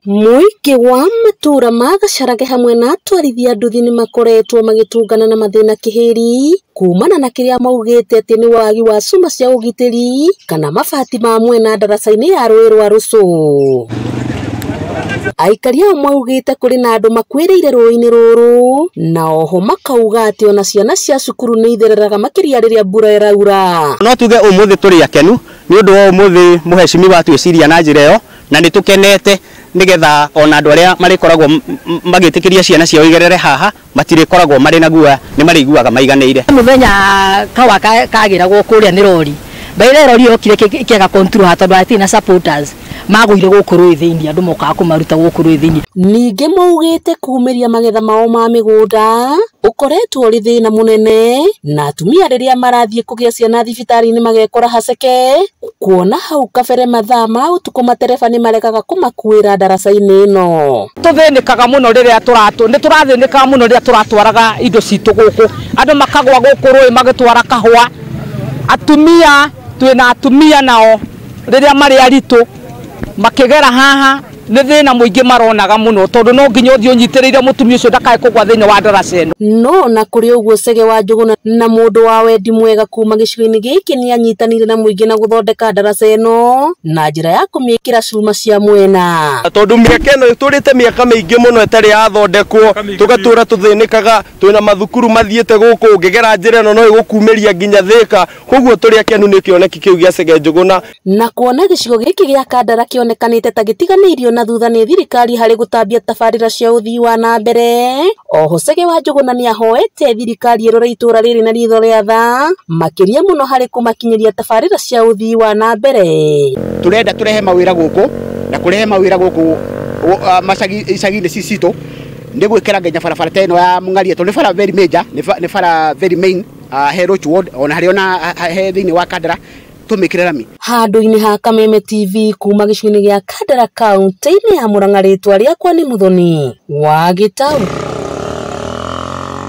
Muingi wa matura ma Gacharage hamwe na atwarithia nduthi nimakoretwo magitungana na mathina kihiri kuumana na kiria maugite ati ni wagi wa cuma cia ugitiri kana mabati ma mwena ndaraca-ini ya ruui rwa Ruchu. Aikari ao maugite kuri na andu makwiriire ruui-ini ruru na oho makauga ati ona ciana cia cukuru ni ithereraga makiria riria mbura iraura. No tuge umuthi turi akenu ni undu wa umuthi muheshimi watu eciria na njira iyo na ni tukenete nigetha ona andu aria marikoragwo magitikiria ciana ciao igerere haha matirikoragwo mari na guoya ni mariguaga maiganeire. Muthenya kawa kagiragwo kuria ni rori baire rori okire kiaga control hatondu atina supporters maguire gukuru ithiini andu moka kumaruta gukuru ithiini. Ningi maugite kuumiria magetha mao ma migunda ukoretwo ri thina munene na atumia riria marathie kugia ciana thibitari-ini magekora haceke kuona hau kabere mathaa ma utuko matereba ni marekaga kumakuira ndaraca-ini ino. Tuthinikaga muno riria turathinikaga muno riria turatwaraga indo citu guku andu makagwa guku rui magitwara kahua atumia twina atumia nao riria mari aritu makigera haha ni thina muingi maronaga muno tondu no nginya uthio nyitiriire mutumia ucio ndakae kugwa thiini wa ndaraca ino. No na kuri uguo Cege wa Njuguna na mundu wa wendi mwega kuuma gicigo-ini giki ni anyitanire na muingi na guthondeka ndaraca ino na njira ya kumikira cuma cia mwena. Tondu miaka ino turite miaka mingi muno itari yathondekwo tugatura tuthinikaga twina mathukuru mathiete guku ngigera njira ino no igukumiria nginya Thika koguo turi akenu ni kioneki kiu gia Cege Njuguna na kuona gicigo giki gia Kandara kionekanite ta gitiganiirio na thutha ni thirikari hari gutambia tabarira cia uthii wa na mbere. Oho Cege wa Njuguna ni ahoete thirikari irore ituura riri na ritho ria tha makiria muno hari kumakinyiria tabarira cia uthii wa na mbere. Turenda turehe mawira guku na kurehe mawira guku icagi-ini cicitu ndi gwikira nginya barabara ta ino ya Mungaria tondu ni bara very major ni bara very main he Ruchu ward ona hari ona he thiini wa Kandara tumikire rami. Handu-ini ha Kameme TV kuma gicigo-ini gia Kandara kaunti-ini ya Murang'a, ritwa riakwa ni Muthoni wa Gitau.